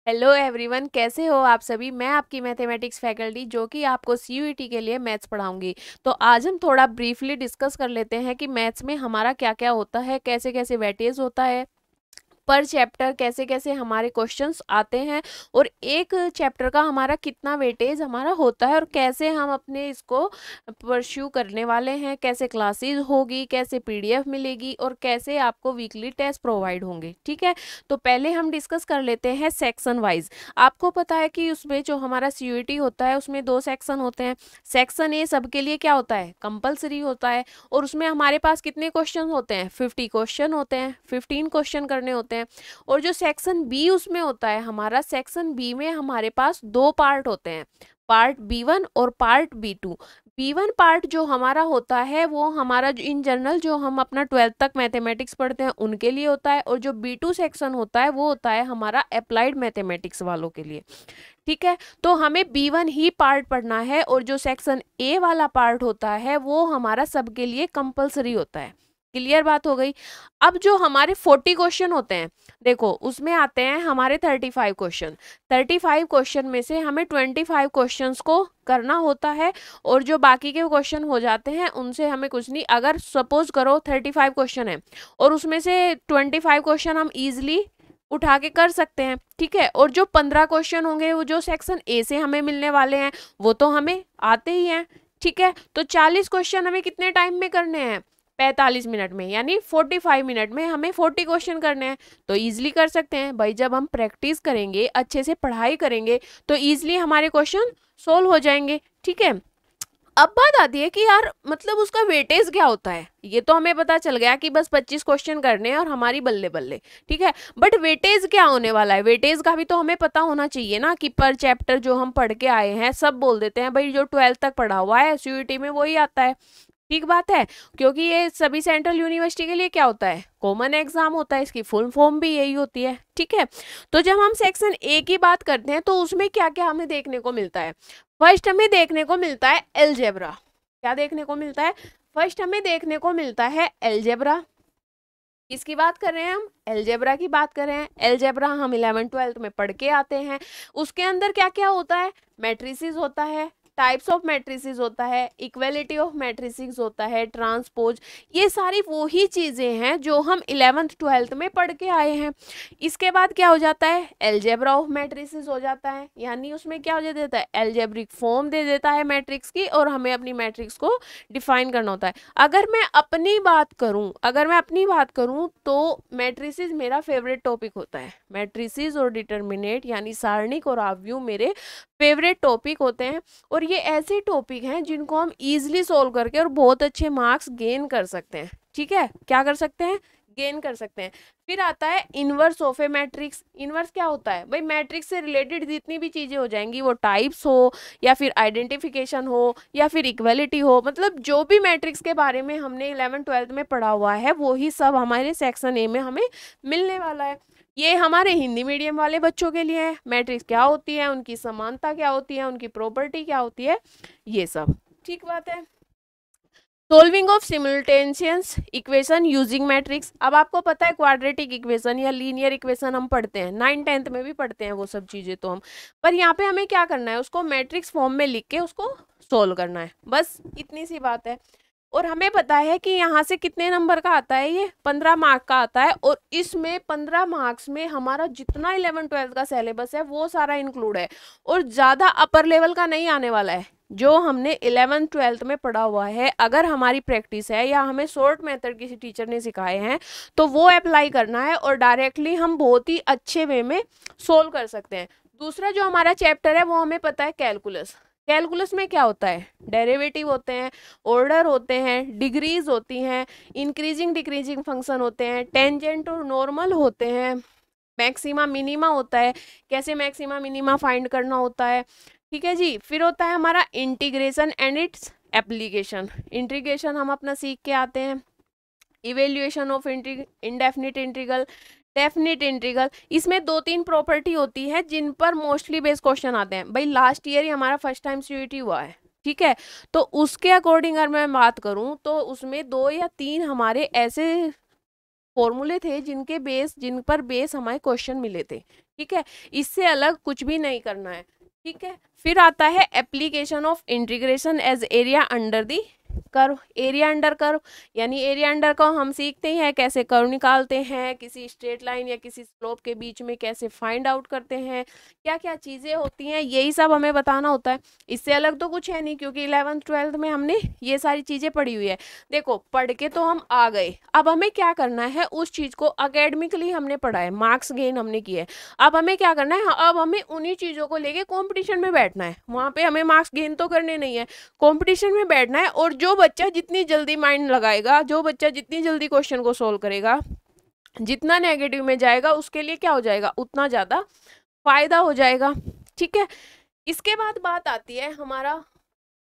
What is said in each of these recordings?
Hello everyone, कैसे हो आप सभी। मैं आपकी मैथमेटिक्स फैकल्टी जो कि आपको सीयूईटी के लिए मैथ्स पढ़ाऊंगी। तो आज हम थोड़ा ब्रीफली डिस्कस कर लेते हैं कि मैथ्स में हमारा क्या क्या होता है, कैसे कैसे वेटेज होता है पर चैप्टर, कैसे कैसे हमारे क्वेश्चंस आते हैं और एक चैप्टर का हमारा कितना वेटेज हमारा होता है और कैसे हम अपने इसको परस्यू करने वाले हैं, कैसे क्लासेस होगी, कैसे पीडीएफ मिलेगी और कैसे आपको वीकली टेस्ट प्रोवाइड होंगे। ठीक है, तो पहले हम डिस्कस कर लेते हैं सेक्शन वाइज। आपको पता है कि उसमें जो हमारा सीयूईटी होता है उसमें 2 सेक्शन होते हैं। सेक्शन ए सबके लिए क्या होता है, कंपलसरी होता है और उसमें हमारे पास कितने क्वेश्चन होते हैं, 50 क्वेश्चन होते हैं, 15 क्वेश्चन करने होते हैं। और जो सेक्शन बी उसमें होता है हमारा, सेक्शन बी में हमारे पास 2 पार्ट होते हैं, पार्ट B1 और पार्ट B2। B1 पार्ट जो हमारा होता है वो हमारा इन जनरल जो हम अपना 12th तक मैथमेटिक्स पढ़ते हैं उनके लिए होता है, और जो B2 सेक्शन होता है वो होता है हमारा अप्लाइड मैथमेटिक्स वालों के लिए। ठीक है, तो हमें B1 ही पार्ट पढ़ना है और जो सेक्शन ए वाला पार्ट होता है वो हमारा सबके लिए कंपलसरी होता है। क्लियर बात हो गई। अब जो हमारे 40 क्वेश्चन होते हैं, देखो उसमें आते हैं हमारे 35 क्वेश्चन। 35 क्वेश्चन में से हमें 25 क्वेश्चंस को करना होता है और जो बाकी के क्वेश्चन हो जाते हैं उनसे हमें कुछ नहीं। अगर सपोज करो 35 क्वेश्चन है और उसमें से 25 क्वेश्चन हम इजिली उठा के कर सकते हैं। ठीक है, और जो 15 क्वेश्चन होंगे वो जो सेक्शन ए से हमें मिलने वाले हैं वो तो हमें आते ही हैं। ठीक है, तो 40 क्वेश्चन हमें कितने टाइम में करने हैं, 45 मिनट में, यानी 45 मिनट में हमें 40 क्वेश्चन करने हैं। तो इजीली कर सकते हैं भाई, जब हम प्रैक्टिस करेंगे, अच्छे से पढ़ाई करेंगे तो इजीली हमारे क्वेश्चन सोल्व हो जाएंगे। ठीक है, अब बात आती है कि यार मतलब उसका वेटेज क्या होता है। ये तो हमें पता चल गया कि बस 25 क्वेश्चन करने हैं और हमारी बल्ले बल्ले। ठीक है, बट वेटेज क्या होने वाला है, वेटेज का भी तो हमें पता होना चाहिए ना कि पर चैप्टर जो हम पढ़ के आए हैं, सब बोल देते हैं भाई जो 12th तक पढ़ा हुआ है सीयूईटी में वही आता है। ठीक बात है, क्योंकि ये सभी सेंट्रल यूनिवर्सिटी के लिए क्या होता है, कॉमन एग्जाम होता है, इसकी फुल फॉर्म भी यही होती है। ठीक है, तो जब हम सेक्शन ए की बात करते हैं तो उसमें क्या क्या हमें देखने को मिलता है। फर्स्ट हमें देखने को मिलता है एलजेब्रा। क्या देखने को मिलता है, फर्स्ट हमें देखने को मिलता है एलजेब्रा। किसकी बात कर रहे हैं हम, एलजेब्रा की बात कर रहे हैं। एलजेब्रा हम 11th 12th में पढ़ के आते हैं। उसके अंदर क्या क्या होता है, मैट्रिसेस होता है, टाइप्स ऑफ मैट्रिसेस होता है, इक्वलिटी ऑफ मैट्रिसेस होता है, ट्रांसपोज, ये सारी वो ही चीज़ें हैं जो हम 11th 12th में पढ़ के आए हैं। इसके बाद क्या हो जाता है, एलजेब्रा ऑफ मैट्रिसेस हो जाता है, यानी उसमें क्या हो जाता है, एलजेब्रिक फॉर्म दे देता है मैट्रिक्स की और हमें अपनी मैट्रिक्स को डिफाइन करना होता है। अगर मैं अपनी बात करूं तो मैट्रिसेस मेरा फेवरेट टॉपिक होता है। मैट्रिसेस और डिटर्मिनेट यानी सारणिक और आव्यूह मेरे फेवरेट टॉपिक होते हैं और ये ऐसे टॉपिक हैं जिनको हम इजीली सोल्व करके और बहुत अच्छे मार्क्स गेन कर सकते हैं। ठीक है, क्या कर सकते हैं, गेन कर सकते हैं। फिर आता है inverse of A matrix. Inverse क्या होता है भाई, मैट्रिक्स से रिलेटेड जितनी भी चीजें हो जाएंगी, वो टाइप्स हो या फिर आइडेंटिफिकेशन हो या फिर इक्वलिटी हो, मतलब जो भी मैट्रिक्स के बारे में हमने 11th 12th में पढ़ा हुआ है वो ही सब हमारे सेक्शन ए में हमें मिलने वाला है। ये हमारे हिंदी मीडियम वाले बच्चों के लिए है, मैट्रिक्स क्या होती है, उनकी समानता क्या होती है, उनकी प्रॉपर्टी क्या होती है, ये सब। ठीक बात है। Solving of simultaneous equation using matrix. अब आपको पता है क्वाड्रेटिक इक्वेशन या लीनियर इक्वेशन हम पढ़ते हैं, 9th 10th में भी पढ़ते हैं वो सब चीजें तो हम, पर यहाँ पे हमें क्या करना है, उसको मैट्रिक्स फॉर्म में लिख के उसको सोल्व करना है, बस इतनी सी बात है। और हमें पता है कि यहाँ से कितने नंबर का आता है, ये 15 मार्क का आता है और इसमें 15 मार्क्स में हमारा जितना 11th 12th का सिलेबस है वो सारा इंक्लूड है और ज़्यादा अपर लेवल का नहीं आने वाला है। जो हमने 11th 12th में पढ़ा हुआ है, अगर हमारी प्रैक्टिस है या हमें शॉर्ट मेथड किसी टीचर ने सिखाए हैं तो वो अप्लाई करना है और डायरेक्टली हम बहुत ही अच्छे वे में सोल्व कर सकते हैं। दूसरा जो हमारा चैप्टर है वो हमें पता है कैलकुलस। कैलकुलस में क्या होता है, डेरिवेटिव होते हैं, ऑर्डर होते हैं, डिग्रीज होती हैं, इंक्रीजिंग डिक्रीजिंग फंक्शन होते हैं, टेंजेंट और नॉर्मल होते हैं, मैक्सिमा मिनिमा होता है, कैसे मैक्सिमा मिनिमा फाइंड करना होता है। ठीक है जी, फिर होता है हमारा integration and its application. Integration हम अपना सीख के आते हैं। Evaluation of indefinite integral, definite integral, इसमें 2-3 प्रॉपर्टी होती है जिन पर मोस्टली बेस क्वेश्चन आते हैं। भाई लास्ट ईयर ही हमारा फर्स्ट टाइम सीयूईटी हुआ है, ठीक है, तो उसके अकॉर्डिंग अगर मैं बात करूं तो उसमें 2 या 3 हमारे ऐसे फॉर्मूले थे जिन पर बेस हमारे क्वेश्चन मिले थे, ठीक है। इससे अलग कुछ भी नहीं करना है, ठीक है। फिर आता है application of integration as area under the curve. Area under curve यानी एरिया अंडर कर्व हम सीखते हैं कैसे कर्व निकालते हैं, किसी स्ट्रेट लाइन या किसी स्लोप के बीच में कैसे फाइंड आउट करते हैं, क्या क्या चीज़ें होती हैं, यही सब हमें बताना होता है। इससे अलग तो कुछ है नहीं, क्योंकि 11th 12th में हमने ये सारी चीज़ें पढ़ी हुई है। देखो पढ़ के तो हम आ गए, अब हमें क्या करना है, उस चीज़ को अकेडमिकली हमने पढ़ा है, मार्क्स गेन हमने किए, अब हमें क्या करना है, अब हमें उन्हीं चीज़ों को लेके कॉम्पिटिशन में बैठना है। वहाँ पे हमें मार्क्स गेन तो करने नहीं है, कॉम्पिटिशन में बैठना है। और जो बच्चा जितनी जल्दी माइंड लगाएगा, जो बच्चा जितनी जल्दी क्वेश्चन को सोल्व करेगा, जितना नेगेटिव में जाएगा, उसके लिए क्या हो जाएगा, उतना ज़्यादा फायदा हो जाएगा, ठीक है। इसके बाद बात आती है हमारा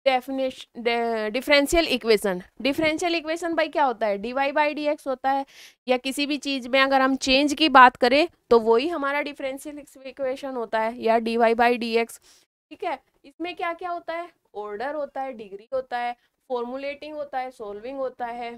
डिफरेंशियल इक्वेशन। डिफरेंशियल इक्वेशन भाई क्या होता है, dy बाई डी एक्स होता है, या किसी भी चीज़ में अगर हम चेंज की बात करें तो वही हमारा डिफरेंशियल इक्वेशन होता है, या dy बाई डी एक्स, ठीक है। इसमें क्या क्या होता है, ऑर्डर होता है, डिग्री होता है, फॉर्मुलेटिंग होता है, सोल्विंग होता है,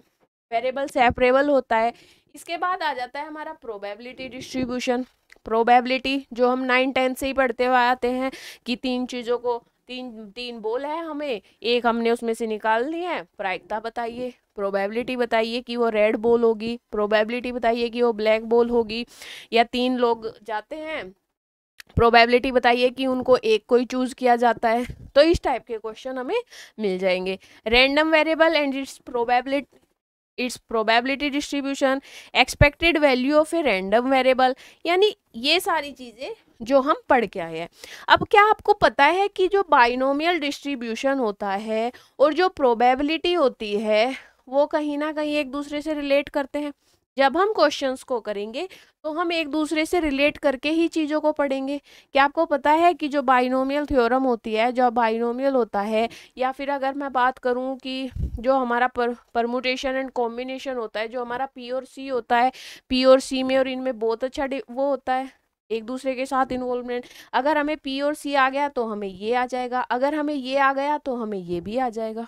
वेरिएबल सेपरेबल होता है। इसके बाद आ जाता है हमारा प्रोबेबिलिटी डिस्ट्रीब्यूशन। प्रोबेबिलिटी जो हम 9-10 से ही पढ़ते हुए आते हैं कि तीन चीज़ों को, तीन बोल है हमें, एक हमने उसमें से निकाल ली है, प्रायिकता बताइए, प्रोबेबिलिटी बताइए कि वो रेड बॉल होगी, प्रोबेबिलिटी बताइए कि वो ब्लैक बॉल होगी, या 3 लोग जाते हैं, प्रोबेबिलिटी बताइए कि उनको एक को ही चूज किया जाता है। तो इस टाइप के क्वेश्चन हमें मिल जाएंगे। Random variable and it's probability distribution, expected value of a random variable, यानी ये सारी चीज़ें जो हम पढ़ के आए हैं। अब क्या आपको पता है कि जो बाइनोमियल डिस्ट्रीब्यूशन होता है और जो प्रोबेबिलिटी होती है वो कहीं ना कहीं एक दूसरे से रिलेट करते हैं। जब हम क्वेश्चंस को करेंगे तो हम एक दूसरे से रिलेट करके ही चीज़ों को पढ़ेंगे। क्या आपको पता है कि जो बाइनोमियल थ्योरम होती है, जो बाइनोमियल होता है, या फिर अगर मैं बात करूं कि जो हमारा परमुटेशन एंड कॉम्बिनेशन होता है, जो हमारा पी और सी होता है, पी और सी में और इनमें बहुत अच्छा वो होता है एक दूसरे के साथ इन्वॉल्वमेंट। अगर हमें पी और सी आ गया तो हमें ये आ जाएगा, अगर हमें ये आ गया तो हमें ये भी आ जाएगा।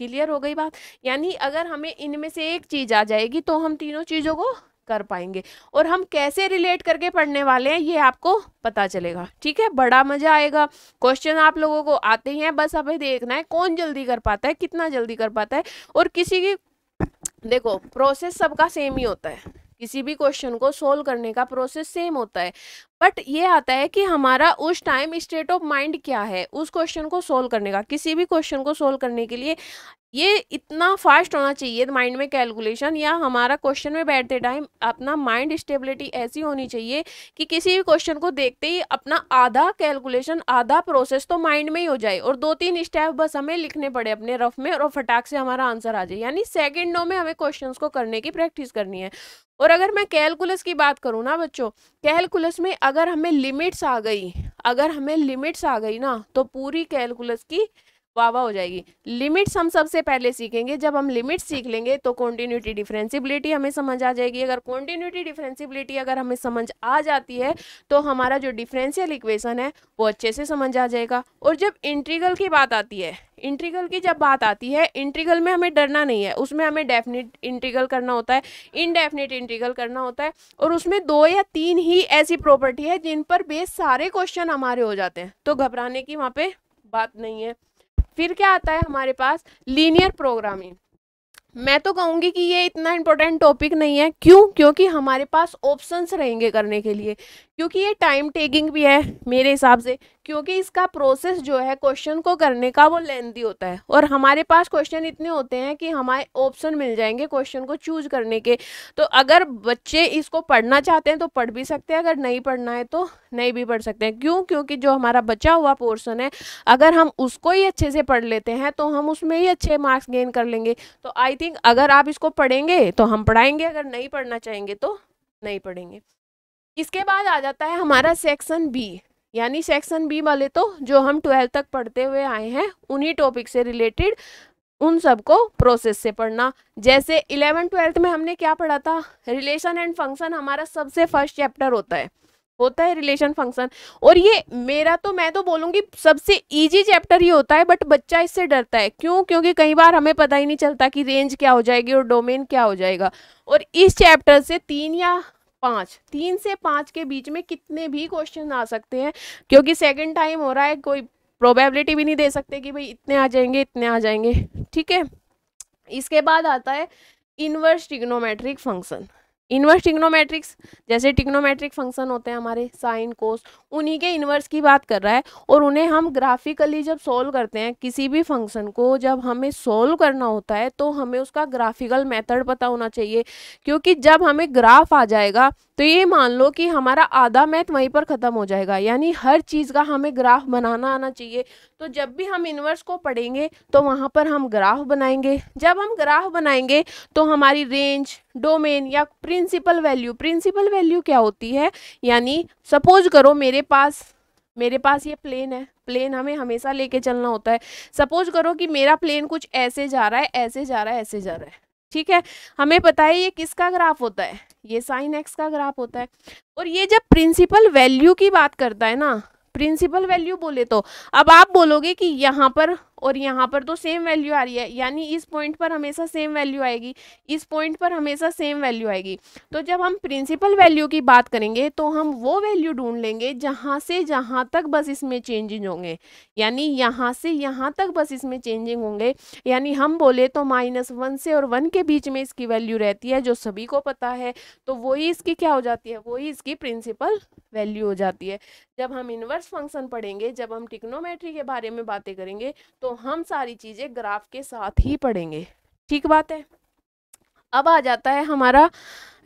क्लियर हो गई बात। यानी अगर हमें इनमें से एक चीज आ जाएगी तो हम तीनों चीजों को कर पाएंगे, और हम कैसे रिलेट करके पढ़ने वाले हैं ये आपको पता चलेगा, ठीक है। बड़ा मजा आएगा। क्वेश्चन आप लोगों को आते हैं, बस हमें देखना है कौन जल्दी कर पाता है, कितना जल्दी कर पाता है। और किसी की देखो प्रोसेस सबका सेम ही होता है, किसी भी क्वेश्चन को सोल्व करने का प्रोसेस सेम होता है, बट ये आता है कि हमारा उस टाइम स्टेट ऑफ माइंड क्या है उस क्वेश्चन को सोल्व करने का। किसी भी क्वेश्चन को सोल्व करने के लिए ये इतना फास्ट होना चाहिए माइंड में कैलकुलेशन, या हमारा क्वेश्चन में बैठते टाइम अपना माइंड स्टेबिलिटी ऐसी होनी चाहिए कि किसी भी क्वेश्चन को देखते ही अपना आधा कैलकुलेशन, आधा प्रोसेस तो माइंड में ही हो जाए, और 2-3 स्टेप बस हमें लिखने पड़े अपने रफ में, और फटाक से हमारा आंसर आ जाए। यानी सेकेंडों में हमें क्वेश्चंस को करने की प्रैक्टिस करनी है। और अगर मैं कैलकुलस की बात करूँ ना बच्चों, कैलकुलस में अगर हमें लिमिट्स आ गई ना, तो पूरी कैलकुलस की वाह हो जाएगी। लिमिट्स हम सबसे पहले सीखेंगे। जब हम लिमिट्स सीख लेंगे तो कॉन्टिन्यूटी डिफरेंशिएबिलिटी हमें समझ आ जाएगी। अगर कॉन्टिन्यूटी डिफरेंशिएबिलिटी अगर हमें समझ आ जाती है तो हमारा जो डिफरेंशियल इक्वेशन है वो अच्छे से समझ आ जाएगा। और जब इंटीग्रल की बात आती है, इंटीग्रल की जब बात आती है, इंटीग्रल में हमें डरना नहीं है, उसमें हमें डेफिनेट इंटीग्रल करना होता है, इनडेफिनेट इंटीग्रल करना होता है, और उसमें 2 या 3 ही ऐसी प्रॉपर्टी है जिन पर बेस सारे क्वेश्चन हमारे हो जाते हैं, तो घबराने की वहाँ पे बात नहीं है। फिर क्या आता है हमारे पास, लीनियर प्रोग्रामिंग। मैं तो कहूँगी कि ये इतना इंपॉर्टेंट टॉपिक नहीं है। क्यों? क्योंकि हमारे पास ऑप्शंस रहेंगे करने के लिए, क्योंकि ये टाइम टेकिंग भी है मेरे हिसाब से, क्योंकि इसका प्रोसेस जो है क्वेश्चन को करने का वो लेंथी होता है, और हमारे पास क्वेश्चन इतने होते हैं कि हमारे ऑप्शन मिल जाएंगे क्वेश्चन को चूज करने के। तो अगर बच्चे इसको पढ़ना चाहते हैं तो पढ़ भी सकते हैं, अगर नहीं पढ़ना है तो नहीं भी पढ़ सकते हैं। क्यों? क्योंकि जो हमारा बचा हुआ पोर्शन है अगर हम उसको ही अच्छे से पढ़ लेते हैं तो हम उसमें ही अच्छे मार्क्स गेन कर लेंगे। तो आई थिंक अगर आप इसको पढ़ेंगे तो हम पढ़ाएंगे, अगर नहीं पढ़ना चाहेंगे तो नहीं पढ़ेंगे। इसके बाद आ जाता है हमारा सेक्शन बी, यानी सेक्शन बी वाले तो जो हम 12th तक पढ़ते हुए आए हैं उन्हीं टॉपिक से रिलेटेड उन सबको प्रोसेस से पढ़ना। जैसे 11th 12th में हमने क्या पढ़ा था, रिलेशन एंड फंक्शन हमारा सबसे फर्स्ट चैप्टर होता है, होता है रिलेशन फंक्शन। और ये मेरा तो मैं तो बोलूँगी सबसे इजी चैप्टर ही होता है, बट बच्चा इससे डरता है। क्यों? क्योंकि कई बार हमें पता ही नहीं चलता कि रेंज क्या हो जाएगी और डोमेन क्या हो जाएगा। और इस चैप्टर से 3 से 5 के बीच में कितने भी क्वेश्चन आ सकते हैं, क्योंकि सेकंड टाइम हो रहा है, कोई प्रोबेबिलिटी भी नहीं दे सकते कि भाई इतने आ जाएंगे इतने आ जाएंगे। ठीक है, इसके बाद आता है इनवर्स ट्रिग्नोमेट्रिक फंक्शन। इनवर्स ट्रिग्नोमेट्रिक्स, जैसे ट्रिग्नोमेट्रिक फंक्शन होते हैं हमारे साइन कोस, उन्हीं के इनवर्स की बात कर रहा है। और उन्हें हम ग्राफिकली जब सोल्व करते हैं, किसी भी फंक्शन को जब हमें सोल्व करना होता है तो हमें उसका ग्राफिकल मेथड पता होना चाहिए। क्योंकि जब हमें ग्राफ आ जाएगा तो ये मान लो कि हमारा आधा मैथ वहीं पर ख़त्म हो जाएगा, यानी हर चीज़ का हमें ग्राफ बनाना आना चाहिए। तो जब भी हम इनवर्स को पढ़ेंगे तो वहाँ पर हम ग्राफ बनाएंगे। जब हम ग्राफ बनाएंगे तो हमारी रेंज, डोमेन या प्रिंसिपल वैल्यू क्या होती है, यानी सपोज करो मेरे पास ये प्लेन है, प्लेन हमें हमेशा लेके चलना होता है। सपोज करो कि मेरा प्लेन कुछ ऐसे जा रहा है, ऐसे जा रहा है, ऐसे जा रहा है। ठीक है, हमें पता है ये किसका ग्राफ होता है, ये साइन एक्स का ग्राफ होता है। और ये जब प्रिंसिपल वैल्यू की बात करता है ना, प्रिंसिपल वैल्यू बोले तो अब आप बोलोगे कि यहाँ पर और यहाँ पर तो सेम वैल्यू आ रही है, यानी इस पॉइंट पर हमेशा सेम वैल्यू आएगी, इस पॉइंट पर हमेशा सेम वैल्यू आएगी। तो जब हम प्रिंसिपल वैल्यू की बात करेंगे तो हम वो वैल्यू ढूंढ लेंगे जहाँ से जहाँ तक बस इसमें चेंजिंग होंगे, यानी यहाँ से यहाँ तक बस इसमें चेंजिंग होंगे। यानी हम बोले तो -1 से और 1 के बीच में इसकी वैल्यू रहती है, जो सभी को पता है। तो वही इसकी क्या हो जाती है, वही इसकी प्रिंसिपल वैल्यू हो जाती है। जब हम इनवर्स फंक्शन पढ़ेंगे, जब हम ट्रिग्नोमेट्री के बारे में बातें करेंगे तो हम सारी चीज़ें ग्राफ के साथ ही पढ़ेंगे। ठीक बात है। अब आ जाता है हमारा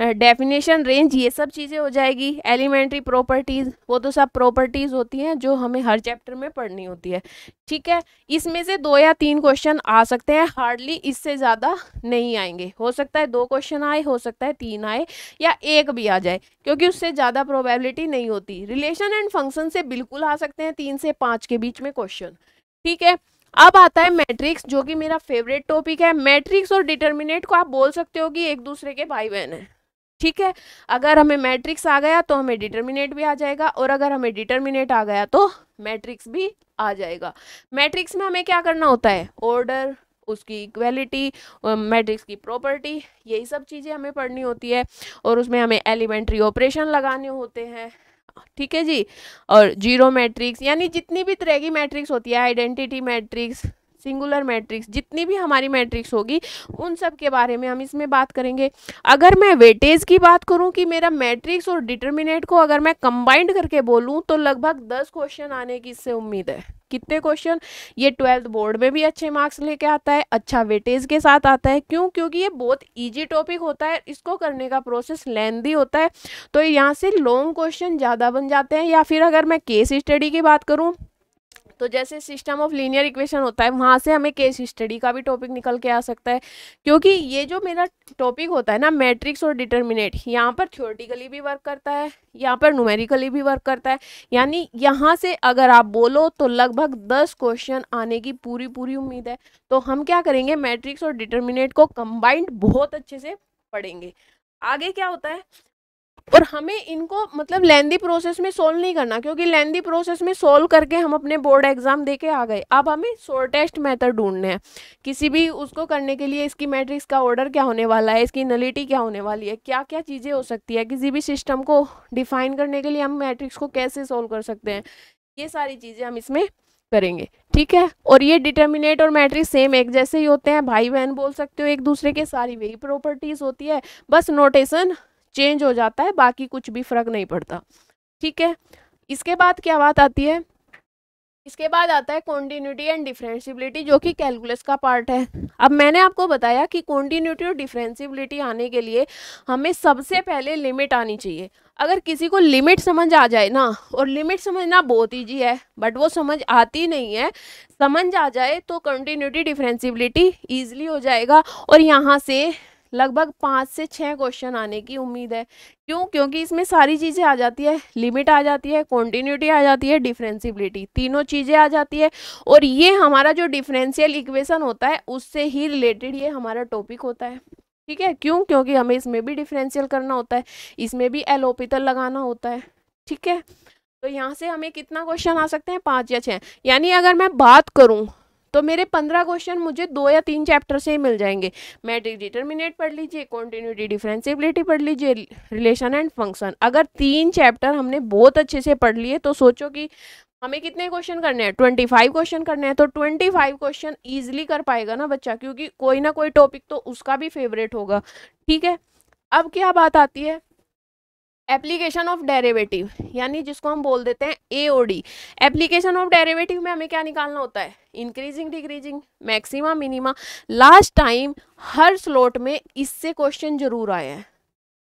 डेफिनेशन, रेंज, ये सब चीज़ें हो जाएगी। एलिमेंट्री प्रॉपर्टीज़, वो तो सब प्रॉपर्टीज़ होती हैं जो हमें हर चैप्टर में पढ़नी होती है। ठीक है, इसमें से 2 या 3 क्वेश्चन आ सकते हैं, हार्डली इससे ज़्यादा नहीं आएंगे। हो सकता है 2 क्वेश्चन आए, हो सकता है 3 आए, या 1 भी आ जाए, क्योंकि उससे ज़्यादा प्रोबेबिलिटी नहीं होती। रिलेशन एंड फंक्शन से बिल्कुल आ सकते हैं 3 से 5 के बीच में क्वेश्चन। ठीक है, अब आता है मैट्रिक्स, जो कि मेरा फेवरेट टॉपिक है। मैट्रिक्स और डिटर्मिनेट को आप बोल सकते हो कि एक दूसरे के भाई बहन है। ठीक है, अगर हमें मैट्रिक्स आ गया तो हमें डिटर्मिनेट भी आ जाएगा, और अगर हमें डिटर्मिनेट आ गया तो मैट्रिक्स भी आ जाएगा। मैट्रिक्स में हमें क्या करना होता है, ऑर्डर, उसकी इक्वेलिटी, मैट्रिक्स की प्रॉपर्टी, यही सब चीज़ें हमें पढ़नी होती है। और उसमें हमें एलिमेंट्री ऑपरेशन लगाने होते हैं। ठीक है जी। और जीरो मैट्रिक्स, यानी जितनी भी तरह की मैट्रिक्स होती है, आइडेंटिटी मैट्रिक्स, सिंगुलर मैट्रिक्स, जितनी भी हमारी मैट्रिक्स होगी उन सब के बारे में हम इसमें बात करेंगे। अगर मैं वेटेज की बात करूं कि मेरा मैट्रिक्स और डिटर्मिनेट को अगर मैं कंबाइंड करके बोलूं तो लगभग 10 क्वेश्चन आने की इससे उम्मीद है। कितने क्वेश्चन? ये 12th बोर्ड में भी अच्छे मार्क्स लेके आता है, अच्छा वेटेज के साथ आता है। क्यों? क्योंकि ये बहुत ईजी टॉपिक होता है, इसको करने का प्रोसेस लेंथी होता है, तो यहाँ से लॉन्ग क्वेश्चन ज़्यादा बन जाते हैं। या फिर अगर मैं केस स्टडी की बात करूँ तो जैसे सिस्टम ऑफ लीनियर इक्वेशन होता है, वहाँ से हमें केस स्टडी का भी टॉपिक निकल के आ सकता है। क्योंकि ये जो मेरा टॉपिक होता है ना, मैट्रिक्स और डिटर्मिनेट, यहाँ पर थ्योरेटिकली भी वर्क करता है, यहाँ पर न्यूमेरिकली भी वर्क करता है। यानी यहाँ से अगर आप बोलो तो लगभग 10 क्वेश्चन आने की पूरी उम्मीद है। तो हम क्या करेंगे, मैट्रिक्स और डिटर्मिनेट को कंबाइंड बहुत अच्छे से पढ़ेंगे। आगे क्या होता है, और हमें इनको मतलब लेंदी प्रोसेस में सोल्व नहीं करना, क्योंकि लेंदी प्रोसेस में सोल्व करके हम अपने बोर्ड एग्जाम देके आ गए। अब हमें शॉर्टेस्ट मेथड ढूंढने हैं किसी भी उसको करने के लिए। इसकी मैट्रिक्स का ऑर्डर क्या होने वाला है, इसकी नलिटी क्या होने वाली है, क्या क्या चीज़ें हो सकती है, किसी भी सिस्टम को डिफाइन करने के लिए हम मैट्रिक्स को कैसे सोल्व कर सकते हैं, ये सारी चीज़ें हम इसमें करेंगे। ठीक है, और ये डिटर्मिनेट और मैट्रिक्स सेम एक जैसे ही होते हैं, भाई बहन बोल सकते हो एक दूसरे के, सारी वही प्रॉपर्टीज होती है, बस नोटेशन चेंज हो जाता है, बाकी कुछ भी फर्क नहीं पड़ता। ठीक है, इसके बाद क्या बात आती है, इसके बाद आता है कॉन्टिन्यूटी एंड डिफरेंशियबिलिटी, जो कि कैलकुलस का पार्ट है। अब मैंने आपको बताया कि कॉन्टिन्यूटी और डिफरेंशियबिलिटी आने के लिए हमें सबसे पहले लिमिट आनी चाहिए। अगर किसी को लिमिट समझ आ जाए ना, और लिमिट समझना बहुत ईजी है बट वो समझ आती नहीं है, समझ आ जाए तो कॉन्टिन्यूटी डिफरेंशियबिलिटी ईजिली हो जाएगा। और यहाँ से लगभग 5 से 6 क्वेश्चन आने की उम्मीद है। क्यों? क्योंकि इसमें सारी चीज़ें आ जाती है, लिमिट आ जाती है, कॉन्टिन्यूटी आ जाती है, डिफरेंशियबिलिटी, तीनों चीज़ें आ जाती है। और ये हमारा जो डिफरेंशियल इक्वेशन होता है उससे ही रिलेटेड ये हमारा टॉपिक होता है। ठीक है, क्यों? क्योंकि हमें इसमें भी डिफरेंशियल करना होता है, इसमें भी एल ऑपिटल लगाना होता है। ठीक है, तो यहाँ से हमें कितना क्वेश्चन आ सकते हैं, 5 या 6। यानी अगर मैं बात करूँ तो मेरे 15 क्वेश्चन मुझे 2 या 3 चैप्टर से ही मिल जाएंगे। मैट्रिक्स डिटर्मिनेट पढ़ लीजिए, कॉन्टिन्यूटी डिफरेंशिएबिलिटी पढ़ लीजिए, रिलेशन एंड फंक्शन। अगर 3 चैप्टर हमने बहुत अच्छे से पढ़ लिए तो सोचो कि हमें कितने क्वेश्चन करने हैं, 25 क्वेश्चन करने हैं। तो 25 क्वेश्चन ईजिली कर पाएगा ना बच्चा, क्योंकि कोई ना कोई टॉपिक तो उसका भी फेवरेट होगा। ठीक है, अब क्या बात आती है, एप्लीकेशन ऑफ डेरिवेटिव, यानी जिसको हम बोल देते हैं एओडी। एप्लीकेशन ऑफ डेरिवेटिव में हमें क्या निकालना होता है, increasing decreasing, maxima minima. Last time हर स्लॉट में इससे क्वेश्चन जरूर आए हैं,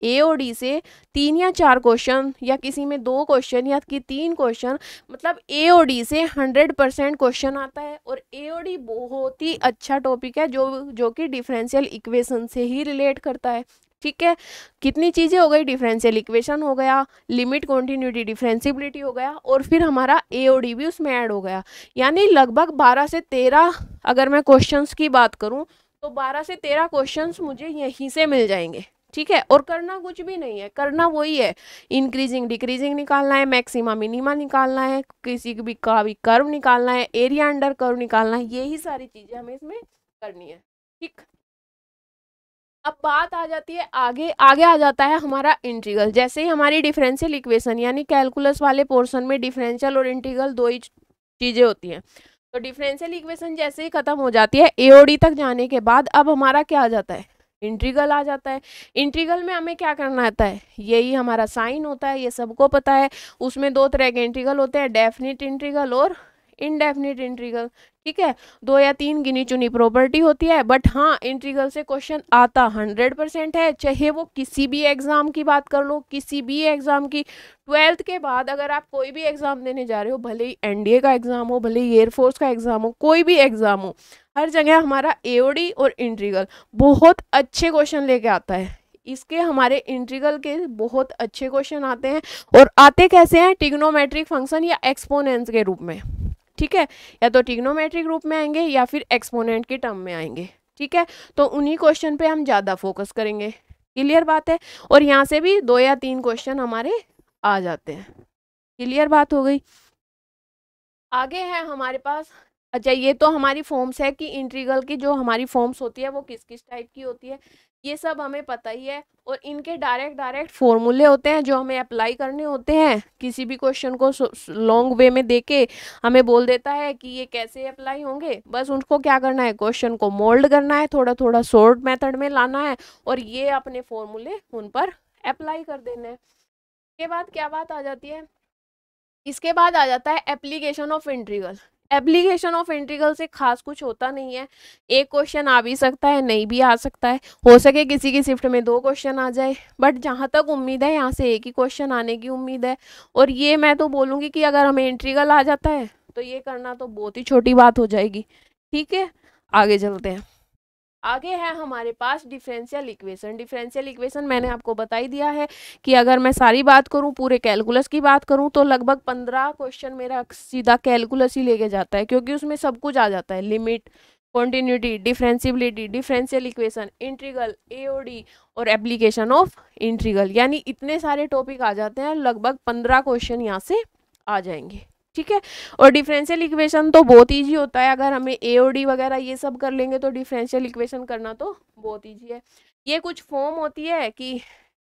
एओडी से 3 या 4 क्वेश्चन, या किसी में 2 क्वेश्चन या कि 3 क्वेश्चन, मतलब एओडी से 100% क्वेश्चन आता है। और एओडी बहुत ही अच्छा टॉपिक है जो कि डिफरेंशियल इक्वेशन से ही रिलेट करता है। ठीक है, कितनी चीज़ें हो गई, डिफरेंशियल इक्वेशन हो गया, लिमिट कॉन्टिन्यूटी डिफरेंशिएबिलिटी हो गया, और फिर हमारा एओडी भी उसमें ऐड हो गया। यानी लगभग 12 से 13, अगर मैं क्वेश्चंस की बात करूं तो 12 से 13 क्वेश्चंस मुझे यहीं से मिल जाएंगे। ठीक है, और करना कुछ भी नहीं है, करना वही है, इंक्रीजिंग डिक्रीजिंग निकालना है, मैक्सिमा मिनिमा निकालना है, किसी भी का भी कर्व निकालना है, एरिया अंडर कर्व निकालना है, यही सारी चीजें हमें इसमें करनी है। ठीक, अब बात आ जाती है आगे, आगे आ जाता है हमारा इंटीग्रल। जैसे ही हमारी डिफरेंशियल इक्वेशन यानी कैलकुलस वाले पोर्शन में डिफरेंशियल और इंटीग्रल दो ही चीजें होती हैं, तो डिफरेंशियल इक्वेशन जैसे ही खत्म हो जाती है एओडी तक जाने के बाद अब हमारा क्या आ जाता है, इंटीग्रल आ जाता है। इंटीग्रल में हमें क्या करना आता है, यही हमारा साइन होता है, ये सबको पता है। उसमें 2 तरह के इंटीग्रल होते हैं, डेफिनिट इंटीग्रल और इनडेफिनिट इंटीग्रल। ठीक है, 2 या 3 गिनी चुनी प्रॉपर्टी होती है, बट हाँ इंटीग्रल से क्वेश्चन आता 100% है, चाहे वो किसी भी एग्जाम की बात कर लो, किसी भी एग्जाम की। 12th के बाद अगर आप कोई भी एग्जाम देने जा रहे हो, भले ही एनडीए का एग्जाम हो, भले ही एयरफोर्स का एग्जाम हो, कोई भी एग्जाम हो, हर जगह हमारा एओडी और इंटीग्रल बहुत अच्छे क्वेश्चन लेके आता है। इसके हमारे इंटीग्रल के बहुत अच्छे क्वेश्चन आते हैं, और आते कैसे हैं, ट्रिग्नोमेट्रिक फंक्शन या एक्सपोनेंट्स के रूप में। ठीक है, या तो ट्रिग्नोमेट्रिक रूप में आएंगे या फिर एक्सपोनेंट के टर्म में आएंगे। ठीक है, तो उन्हीं क्वेश्चन पे हम ज़्यादा फोकस करेंगे। क्लियर बात है, और यहाँ से भी 2 या 3 क्वेश्चन हमारे आ जाते हैं। क्लियर बात हो गई। आगे है हमारे पास, अच्छा ये तो हमारी फॉर्म्स है कि इंटीग्रल की जो हमारी फॉर्म्स होती है वो किस किस टाइप की होती है, ये सब हमें पता ही है। और इनके डायरेक्ट फॉर्मूले होते हैं जो हमें अप्लाई करने होते हैं। किसी भी क्वेश्चन को लॉन्ग वे में देके हमें बोल देता है कि ये कैसे अप्लाई होंगे, बस उनको क्या करना है, क्वेश्चन को मोल्ड करना है, थोड़ा थोड़ा शॉर्ट मेथड में लाना है, और ये अपने फॉर्मूले उन पर अप्लाई कर देने हैं। इसके बाद क्या बात आ जाती है, इसके बाद आ जाता है application of integral. Application of integral से खास कुछ होता नहीं है, एक क्वेश्चन आ भी सकता है, नहीं भी आ सकता है, हो सके किसी की शिफ्ट में 2 क्वेश्चन आ जाए, बट जहाँ तक उम्मीद है यहाँ से एक ही क्वेश्चन आने की उम्मीद है। और ये मैं तो बोलूँगी कि अगर हमें इंटीग्रल आ जाता है तो ये करना तो बहुत ही छोटी बात हो जाएगी। ठीक है, आगे चलते हैं। आगे है हमारे पास डिफरेंशियल इक्वेशन। डिफरेंशियल इक्वेशन मैंने आपको बता ही दिया है कि अगर मैं सारी बात करूं, पूरे कैलकुलस की बात करूं, तो लगभग 15 क्वेश्चन मेरा सीधा कैलकुलस ही लेके जाता है, क्योंकि उसमें सब कुछ आ जाता है, limit, continuity, differentiability, differential equation, integral, AOD और एप्लीकेशन ऑफ इंटीग्रल। यानी इतने सारे टॉपिक आ जाते हैं, लगभग 15 क्वेश्चन यहाँ से आ जाएंगे। ठीक है, और डिफरेंशियल इक्वेशन तो बहुत इजी होता है, अगर हमें एओडी वगैरह ये सब कर लेंगे तो डिफरेंशियल इक्वेशन करना तो बहुत इजी है। ये कुछ फॉर्म होती है कि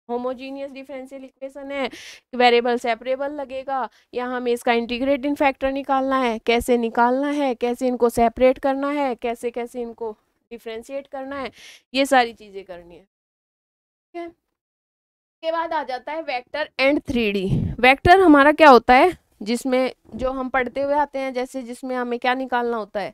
होमोजीनियस डिफरेंशियल इक्वेशन है, वेरिएबल सेपरेबल लगेगा, या हमें इसका इंटीग्रेटिंग फैक्टर निकालना है, कैसे निकालना है, कैसे इनको सेपरेट करना है, कैसे कैसे इनको डिफ्रेंशिएट करना है, ये सारी चीज़ें करनी है। ठीक है, इसके बाद आ जाता है वेक्टर एंड 3D। वेक्टर हमारा क्या होता है, जिसमें जो हम पढ़ते हुए आते हैं, जैसे जिसमें हमें क्या निकालना होता है,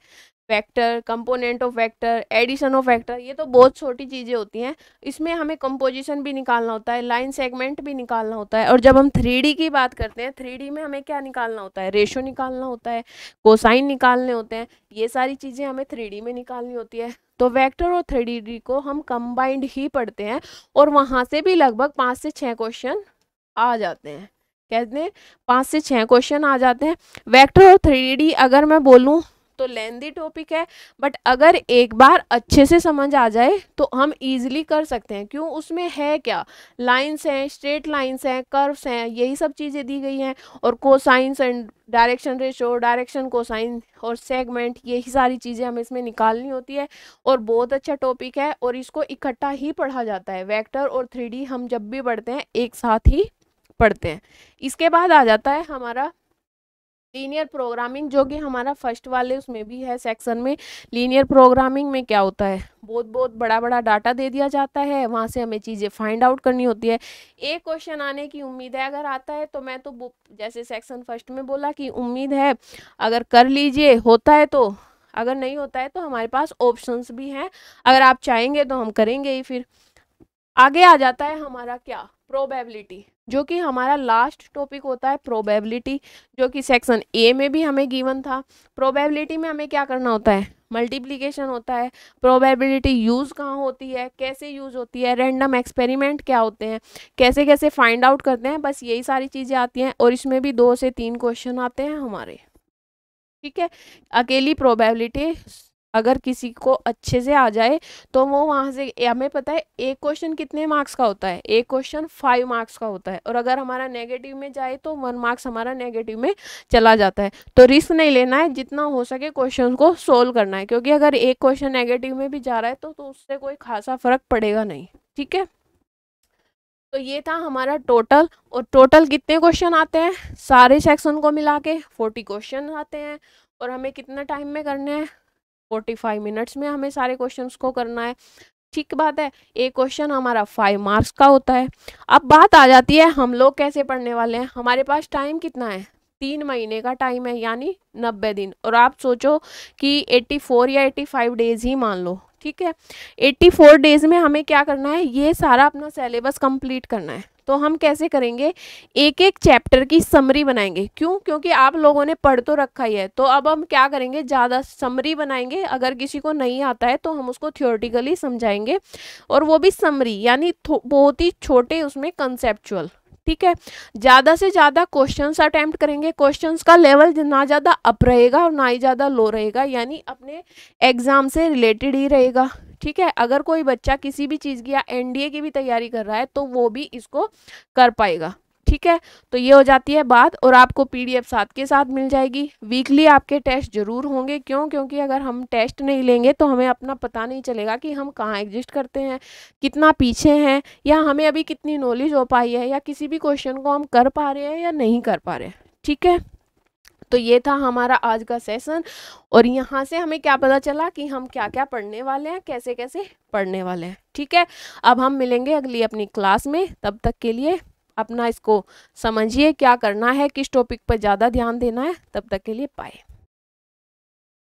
vector, component of vector, addition of vector, ये तो बहुत छोटी चीज़ें होती हैं। इसमें हमें कंपोजिशन भी निकालना होता है, लाइन सेगमेंट भी निकालना होता है। और जब हम 3D की बात करते हैं, 3D में हमें क्या निकालना होता है, रेशो निकालना होता है, कोसाइन निकालने होते हैं, ये सारी चीज़ें हमें 3D में निकालनी होती है। तो वेक्टर और 3D को हम कंबाइंड ही पढ़ते हैं, और वहाँ से भी लगभग 5 से 6 क्वेश्चन आ जाते हैं। कहते हैं 5 से 6 क्वेश्चन आ जाते हैं। वेक्टर और 3D अगर मैं बोलूँ तो लेंदी टॉपिक है, बट अगर एक बार अच्छे से समझ आ जाए तो हम इजीली कर सकते हैं। क्यों, उसमें है क्या, लाइंस हैं, स्ट्रेट लाइंस हैं, कर्व्स हैं, यही सब चीज़ें दी गई हैं, और cosines and direction ratio, direction cosine और सेगमेंट, यही सारी चीज़ें हमें इसमें निकालनी होती है। और बहुत अच्छा टॉपिक है, और इसको इकट्ठा ही पढ़ा जाता है। वेक्टर और 3D हम जब भी पढ़ते हैं एक साथ ही पढ़ते हैं। इसके बाद आ जाता है हमारा लीनियर प्रोग्रामिंग, जो कि हमारा फर्स्ट वाले उसमें भी है सेक्शन में। लीनियर प्रोग्रामिंग में क्या होता है, बहुत बड़ा बड़ा डाटा दे दिया जाता है, वहाँ से हमें चीज़ें फाइंड आउट करनी होती है। एक क्वेश्चन आने की उम्मीद है, अगर आता है तो मैं तो जैसे सेक्शन फर्स्ट में बोला कि उम्मीद है, अगर कर लीजिए होता है तो, अगर नहीं होता है तो हमारे पास ऑप्शंस भी हैं, अगर आप चाहेंगे तो हम करेंगे ही। फिर आगे आ जाता है हमारा क्या, प्रोबेबिलिटी, जो कि हमारा लास्ट टॉपिक होता है प्रोबेबिलिटी, जो कि सेक्शन ए में भी हमें गिवन था। प्रोबेबिलिटी में हमें क्या करना होता है, मल्टीप्लिकेशन होता है। प्रोबेबिलिटी यूज़ कहाँ होती है, कैसे यूज़ होती है, रैंडम एक्सपेरिमेंट क्या होते हैं, कैसे कैसे फाइंड आउट करते हैं, बस यही सारी चीज़ें आती हैं। और इसमें भी 2 से 3 क्वेश्चन आते हैं हमारे, ठीक है। अकेली प्रोबेबिलिटी अगर किसी को अच्छे से आ जाए तो वो वहाँ से, हमें पता है एक क्वेश्चन कितने मार्क्स का होता है, एक क्वेश्चन 5 मार्क्स का होता है, और अगर हमारा नेगेटिव में जाए तो 1 मार्क्स हमारा नेगेटिव में चला जाता है। तो रिस्क नहीं लेना है, जितना हो सके क्वेश्चन को सोल्व करना है, क्योंकि अगर एक क्वेश्चन नेगेटिव में भी जा रहा है तो उससे कोई खासा फर्क पड़ेगा नहीं, ठीक है। तो ये था हमारा टोटल, और टोटल कितने क्वेश्चन आते हैं, सारे सेक्शन को मिला के 40 क्वेश्चन आते हैं, और हमें कितना टाइम में करने हैं, 45 मिनट्स में हमें सारे क्वेश्चंस को करना है, ठीक बात है। एक क्वेश्चन हमारा 5 मार्क्स का होता है। अब बात आ जाती है हम लोग कैसे पढ़ने वाले हैं। हमारे पास टाइम कितना है, 3 महीने का टाइम है, यानी 90 दिन, और आप सोचो कि 84 या 85 डेज ही मान लो, ठीक है। 84 डेज में हमें क्या करना है, ये सारा अपना सिलेबस कंप्लीट करना है। तो हम कैसे करेंगे, एक एक चैप्टर की समरी बनाएंगे। क्यों, क्योंकि आप लोगों ने पढ़ तो रखा ही है, तो अब हम क्या करेंगे, ज़्यादा समरी बनाएंगे। अगर किसी को नहीं आता है तो हम उसको थियोरेटिकली समझाएंगे, और वो भी समरी, यानी बहुत ही छोटे उसमें कंसेप्चुअल, ठीक है। ज़्यादा से ज़्यादा क्वेश्चंस अटेम्प्ट करेंगे। क्वेश्चंस का लेवल ना ज़्यादा अप रहेगा और ना ही ज़्यादा लो रहेगा, यानी अपने एग्ज़ाम से रिलेटेड ही रहेगा, ठीक है। अगर कोई बच्चा किसी भी चीज़ की या एनडीए की भी तैयारी कर रहा है तो वो भी इसको कर पाएगा, ठीक है। तो ये हो जाती है बात, और आपको पीडीएफ साथ के साथ मिल जाएगी। वीकली आपके टेस्ट जरूर होंगे, क्यों, क्योंकि अगर हम टेस्ट नहीं लेंगे तो हमें अपना पता नहीं चलेगा कि हम कहाँ एग्जिस्ट करते हैं, कितना पीछे हैं, या हमें अभी कितनी नॉलेज हो पाई है, या किसी भी क्वेश्चन को हम कर पा रहे हैं या नहीं कर पा रहे हैं, ठीक है। तो ये था हमारा आज का सेशन, और यहाँ से हमें क्या पता चला कि हम क्या क्या पढ़ने वाले हैं, कैसे कैसे पढ़ने वाले हैं, ठीक है। अब हम मिलेंगे अगली अपनी क्लास में, तब तक के लिए अपना इसको समझिए क्या करना है, किस टॉपिक पर ज़्यादा ध्यान देना है। तब तक के लिए बाय।